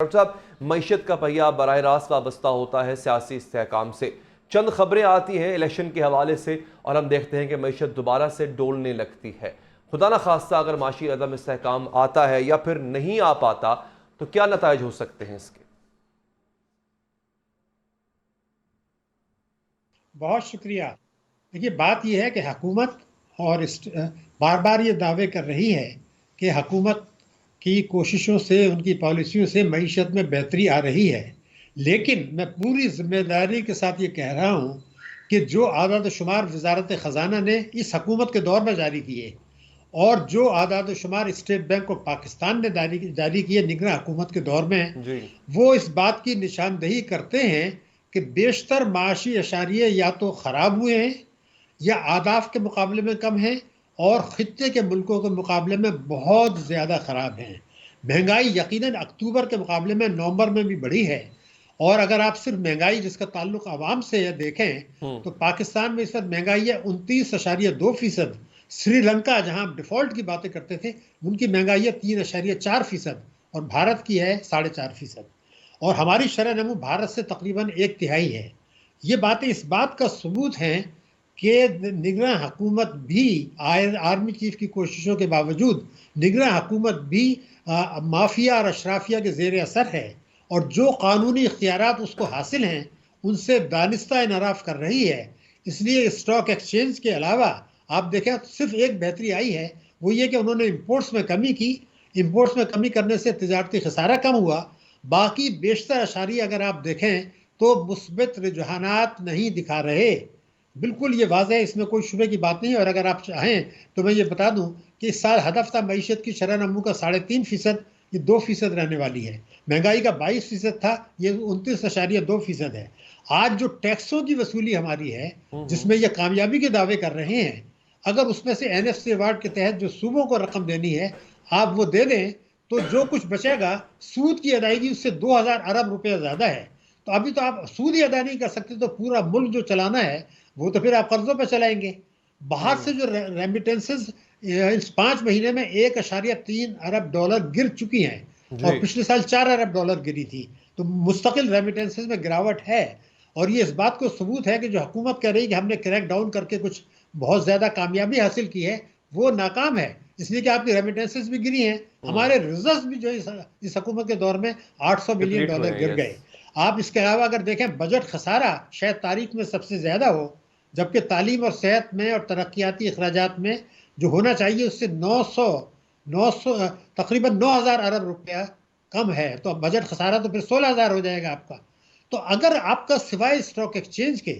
Doctor साहब, मईशत का पहिया बराह रास्त वाबस्ता होता है सियासी इस्तेहकाम से। चंद खबरें आती हैं इलेक्शन के हवाले से और हम देखते हैं कि मईशत दोबारा से डोलने लगती है। खुदा न खास्ता अगर माशी अदम इस्तेहकाम आता है या फिर नहीं आ पाता तो क्या नताइज हो सकते हैं इसके? बहुत शुक्रिया। देखिए, बात यह है कि हुकूमत और बार बार ये दावे कर रही है कि हुकूमत की कोशिशों से, उनकी पॉलिसियों से मईशत में बेहतरी आ रही है। लेकिन मैं पूरी जिम्मेदारी के साथ ये कह रहा हूँ कि जो आदाद शुमार वजारत ख़जाना ने इस हुकूमत के दौर में जारी किए और जो आदाद शुमार स्टेट बैंक ऑफ पाकिस्तान ने जारी किए निगरान हुकूमत के दौर में, जी। वो इस बात की निशानदही करते हैं कि बेशतर माशी अशारिये या तो ख़राब हुए हैं या आदाफ के मुकाबले में कम हैं और ख़ित्ते के मुल्कों के मुकाबले में बहुत ज़्यादा ख़राब हैं। महंगाई यकीनन अक्टूबर के मुकाबले में नवंबर में भी बढ़ी है। और अगर आप सिर्फ महंगाई जिसका ताल्लुक आवाम से है देखें तो पाकिस्तान में इस वक्त महंगाई है 29.2%। श्रीलंका जहां डिफॉल्ट की बातें करते थे उनकी महंगाई है 3.4% और भारत की है 4.5%। और हमारी शरह नमू भारत से तकरीबन 1/3 है। ये बातें इस बात का सबूत हैं कि निगरान हुकूमत भी आर्मी चीफ की कोशिशों के बावजूद निगरान हुकूमत भी माफिया और अशराफिया के जेर असर है और जो कानूनी इख्तियारात उसको हासिल हैं उनसे दानिस्ता इनराफ कर रही है। इसलिए स्टॉक एक्सचेंज के अलावा आप देखें तो सिर्फ एक बेहतरी आई है, वो ये कि उन्होंने इम्पोर्ट्स में कमी की। इम्पोर्ट्स में कमी करने से तजारती खसारा कम हुआ। बाकी बेशतर अशारी अगर आप देखें तो मुस्बत रुझानात नहीं दिखा रहे। बिल्कुल ये वाज़ेह है, इसमें कोई शुबे की बात नहीं है। और अगर आप चाहें तो मैं ये बता दूं कि इस साल हदफ था मईशत की शरह नमू का 3.5%, ये 2% रहने वाली है। महंगाई का 22% था, ये 29.2% है। आज जो टैक्सों की वसूली हमारी है जिसमें ये कामयाबी के दावे कर रहे हैं, अगर उसमें से NFC अवार्ड के तहत जो सूबों को रकम देनी है आप वो दे दें तो जो कुछ बचेगा सूद की अदायगी उससे 2000 अरब रुपये ज़्यादा है। तो अभी तो आप सूद ही अदा नहीं कर सकते, तो पूरा मुल्क जो चलाना है वो तो फिर आप कर्जों पे चलाएंगे। बाहर से जो रेमिटेंसेस इस 5 महीने में $1.3 अरब गिर चुकी हैं और जी। पिछले साल $4 अरब गिरी थी। तो मुस्तकिल रेमिटेंसेस में गिरावट है। और ये इस बात को सबूत है कि जो हुकूमत कह रही है कि हमने क्रैक डाउन करके कुछ बहुत ज्यादा कामयाबी हासिल की है, वो नाकाम है। इसलिए कि आपकी रेमिटेंसेस भी गिरी हैं, हमारे रिजर्व भी जो इस हुकूमत के दौर में $800 बिलियन डिप्लीट हुए हैं। गिर यस। गए। आप इसके अलावा अगर देखें बजट खसारा शायद तारीख में सबसे ज्यादा हो, जबकि तालीम और सेहत में और तरक्याती अखराजात में जो होना चाहिए उससे 900 तकरीबन 9000 अरब रुपया कम है। तो बजट खसारा तो फिर 16000 हो जाएगा आपका। तो अगर आपका सिवाय स्टॉक एक्सचेंज के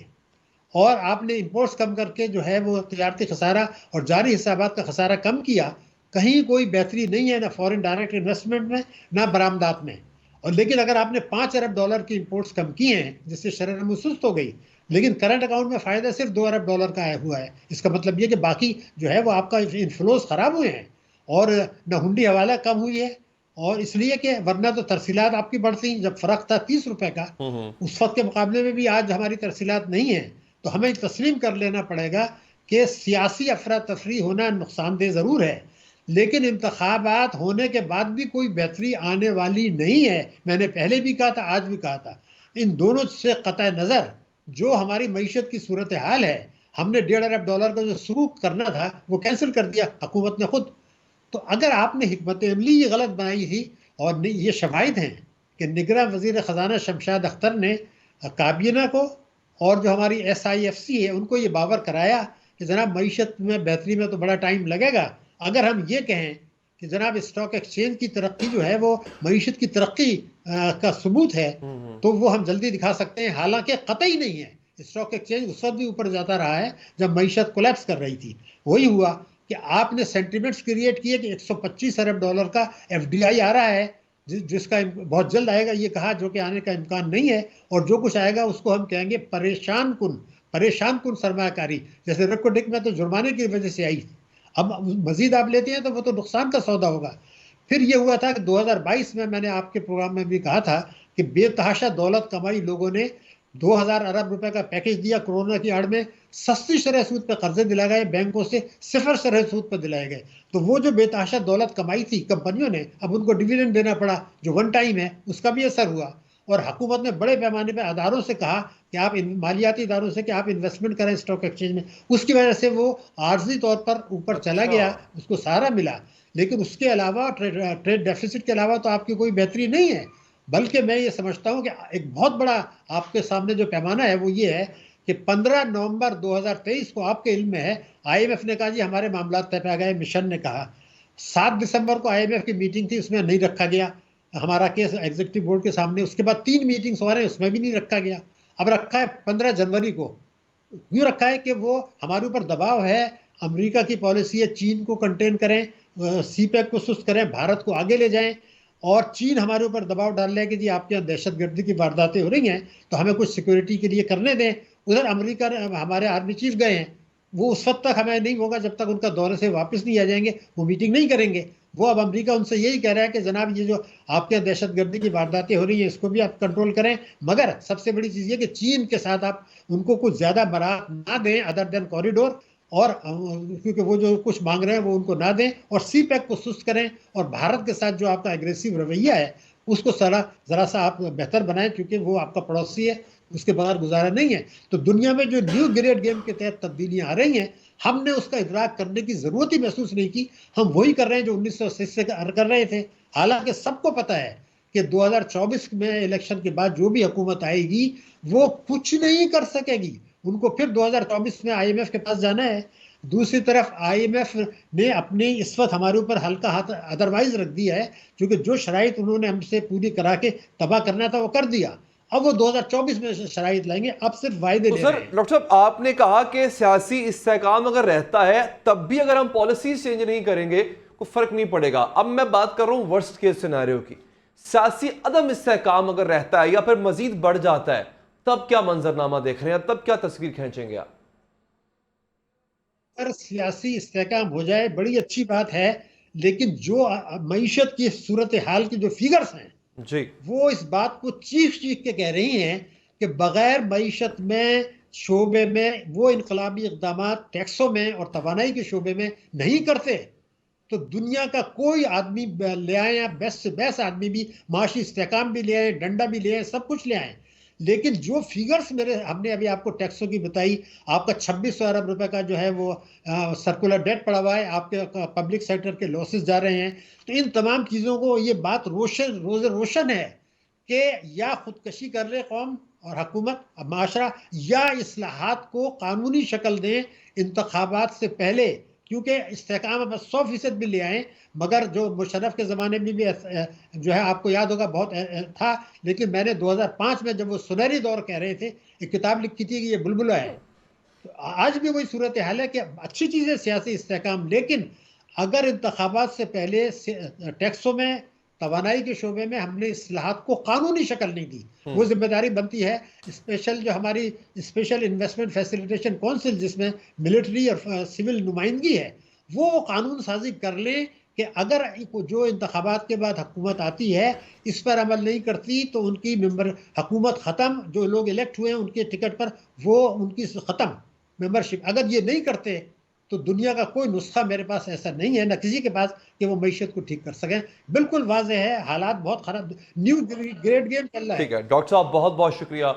और आपने इंपोर्ट्स कम करके जो है वो तजारती खसारा और जारी हिसाबात का खसारा कम किया, कहीं कोई बेहतरी नहीं है, ना फॉरेन डायरेक्ट इन्वेस्टमेंट में ना बरामदात में। और लेकिन अगर आपने $5 अरब की इंपोर्ट्स कम किए हैं जिससे शरह नमू सुस्त हो गई, लेकिन करंट अकाउंट में फ़ायदा सिर्फ $2 अरब का आया हुआ है, इसका मतलब ये कि बाकी जो है वो आपका इन्फ्लोज ख़राब हुए हैं और न हुंडी हवाला कम हुई है। और इसलिए कि वरना तो तरसीलात आपकी बढ़ती, जब फ़र्क था ₹30 का उस वक्त के मुकाबले में भी आज हमारी तरसीलात नहीं है। तो हमें तस्लीम कर लेना पड़ेगा कि सियासी अफरा तफरी होना नुकसानदेह ज़रूर है, लेकिन इंतखाबात होने के बाद भी कोई बेहतरी आने वाली नहीं है। मैंने पहले भी कहा था, आज भी कहा था। इन दोनों से कतई नज़र जो हमारी मईशत की सूरत हाल है, हमने $1.5 अरब का जो शुरू करना था वो कैंसिल कर दिया हुकूमत ने खुद। तो अगर आपने हिकमत अमली ये गलत बनाई थी, और ये शवाहिद हैं कि निगरान वजीर ख़जाना शमशाद अख्तर ने काबीना को और जो हमारी SIFC है उनको ये बावर कराया कि जनाब मईशत में बेहतरी में तो बड़ा टाइम लगेगा। अगर हम ये कहें कि जनाब स्टॉक एक्सचेंज की तरक्की जो है वो मईशत की तरक्की का सबूत है, तो वो हम जल्दी दिखा सकते हैं, हालांकि कतई नहीं है। स्टॉक एक्सचेंज उस वक्त भी ऊपर जाता रहा है जब मईशत कोलैप्स कर रही थी। वही हुआ कि आपने सेंटिमेंट्स क्रिएट किए कि $125 अरब का FDI आ रहा है, जिसका बहुत जल्द आएगा ये कहा, जो कि आने का इम्कान नहीं है। और जो कुछ आएगा उसको हम कहेंगे परेशान कुन सरमाकारी। जैसे रेकोडिक में तो जुर्माने की वजह से आई, अब मजीद आप लेते हैं तो वो तो नुकसान का सौदा होगा। फिर ये हुआ था कि 2022 में मैंने आपके प्रोग्राम में भी कहा था कि बेतहाशा दौलत कमाई लोगों ने 2000 अरब रुपए का पैकेज दिया कोरोना की आड़ में, सस्ती शरह सूद पे कर्जे दिलाए गए बैंकों से, सिफर शरह सूद पे दिलाए गए। तो वो जो बेतहाशा दौलत कमाई थी कंपनियों ने, अब उनको डिविडेंड देना पड़ा जो वन टाइम है, उसका भी असर हुआ। और हुकूमत ने बड़े पैमाने पर अदारों से कहा कि आप मालियाती इदारों से कि आप इन्वेस्टमेंट करें स्टॉक एक्सचेंज में। उसकी वजह से वो आर्जी तौर पर ऊपर चला अच्छा। गया, उसको सहारा मिला। लेकिन उसके अलावा ट्रेड डेफिसिट के अलावा तो आपकी कोई बेहतरी नहीं है। बल्कि मैं ये समझता हूं कि एक बहुत बड़ा आपके सामने जो पैमाना है वो ये है कि 15 नवंबर 2023 को, आपके इल्म में है, आईएमएफ ने कहा जी हमारे मामला तय पे आ गए। मिशन ने कहा 7 दिसंबर को आईएमएफ की मीटिंग थी, उसमें नहीं रखा गया हमारा केस एग्जीक्यूटिव बोर्ड के सामने। उसके बाद 3 मीटिंग्स हो रहे हैं, उसमें भी नहीं रखा गया। अब रखा है 15 जनवरी को। क्यों रखा है कि वो हमारे ऊपर दबाव है, अमेरिका की पॉलिसी है चीन को कंटेन करें, सीपैक को सुस्त करें, भारत को आगे ले जाएं। और चीन हमारे ऊपर दबाव डाल रहा है कि जी आपके यहाँ दहशतगर्दी की वारदातें हो रही हैं तो हमें कुछ सिक्योरिटी के लिए करने दें। उधर अमेरिका हमारे आर्मी चीफ गए हैं, वो उस वक्त तक हमें नहीं होगा जब तक उनका दौरे से वापस नहीं आ जाएंगे, वो मीटिंग नहीं करेंगे। वो अब अमेरिका उनसे यही कह रहा है कि जनाब ये जो आपके यहाँ दहशतगर्दी की वारदातें हो रही हैं इसको भी आप कंट्रोल करें, मगर सबसे बड़ी चीज़ ये कि चीन के साथ आप उनको कुछ ज़्यादा बरात ना दें अदर देन कॉरिडोर, और क्योंकि वो जो कुछ मांग रहे हैं वो उनको ना दें, और सी पैक को सुस्त करें। और भारत के साथ जो आपका एग्रेसिव रवैया है उसको ज़रा सा आप बेहतर बनाएं, क्योंकि वो आपका पड़ोसी है, उसके बगैर गुजारा नहीं है। तो दुनिया में जो न्यू ग्रेड गेम के तहत तब्दीलियां आ रही हैं, हमने उसका इदराक करने की ज़रूरत ही महसूस नहीं की। हम वही कर रहे हैं जो 1980 से कर रहे थे। हालांकि सबको पता है कि 2024 में इलेक्शन के बाद जो भी हुकूमत आएगी वो कुछ नहीं कर सकेगी, उनको फिर 2024 में आईएमएफ के पास जाना है। दूसरी तरफ आईएमएफ ने अपने इस वक्त हमारे ऊपर हल्का हाथ अदरवाइज रख दिया है, क्योंकि जो शराइत उन्होंने हमसे पूरी करा के तबाह करना था वो कर दिया। अब वो 2024 में शराइत लाएंगे, अब सिर्फ वायदे तो ले सर, रहे हैं। डॉक्टर साहब, आपने कहा कि सियासी इस्तेहकाम अगर रहता है तब भी अगर हम पॉलिसी चेंज नहीं करेंगे कोई फर्क नहीं पड़ेगा। अब मैं बात कर रहा हूं वर्स्ट केस सिनेरियो की। सियासी अदम इस्तेहकाम अगर रहता है या फिर मजीद बढ़ जाता है, तब क्या मंजरनामा देख रहे हैं, तब क्या तस्वीर खींचेंगे आप? अगर सियासी इस्तेहकाम हो जाए बड़ी अच्छी बात है, लेकिन जो मईशत की सूरत हाल की जो फिगर्स हैं जी। वो इस बात को चीख चीख के कह रही हैं कि बगैर मईशत में शोबे में वो इनकलाबी इकदाम टैक्सों में और तवानाई के शोबे में नहीं करते तो दुनिया का कोई आदमी ले आए, या बेस्ट से बेस्ट आदमी भी, माशी इस्तेहकाम भी ले आए, डंडा भी ले आए, सब कुछ ले आए। लेकिन जो फिगर्स हमने अभी आपको टैक्सों की बताई, आपका 2600 अरब रुपए का जो है वो सर्कुलर डेट पड़ा हुआ है, आपके पब्लिक सेक्टर के लॉसेस जा रहे हैं। तो इन तमाम चीज़ों को ये बात रोशन है कि या खुदकशी कर ले कौम और हुकूमत माशरा, या इस्लाहात को कानूनी शक्ल दें इंतखाबात से पहले। क्योंकि इस्तेहकाम अब 100% भी ले आए, मगर जो मुशर्रफ के ज़माने में भी जो है आपको याद होगा बहुत था। लेकिन मैंने 2005 में जब वो सुनहरी दौर कह रहे थे, एक किताब लिखी थी कि ये बुलबुला है। तो आज भी वही सूरत हाल है कि अच्छी चीज़ है सियासी इस्तेहकाम, लेकिन अगर इंतखाबात से पहले टैक्सों में, तवानाई के शोबे में हमने इस्लाहात को कानूनी शक्ल नहीं दी, वो जिम्मेदारी बनती है स्पेशल जो हमारी स्पेशल इन्वेस्टमेंट फैसिलिटेशन काउंसिल, जिसमें मिलिट्री और सिविल नुमाइंदगी है, वो कानून साजी कर ले कि अगर जो इंतखाबात के बाद हुकूमत आती है इस पर अमल नहीं करती तो उनकी मेंबर हुकूमत ख़त्म, जो लोग इलेक्ट हुए हैं उनके टिकट पर वो उनकी ख़त्म मेंबरशिप। अगर ये नहीं करते तो दुनिया का कोई नुस्खा मेरे पास ऐसा नहीं है, न किसी के पास, कि वो मईशत को ठीक कर सकें। बिल्कुल वाजह है, हालात बहुत खराब, न्यू ग्रेड गेम चल रहा है। ठीक है डॉक्टर साहब, बहुत बहुत शुक्रिया।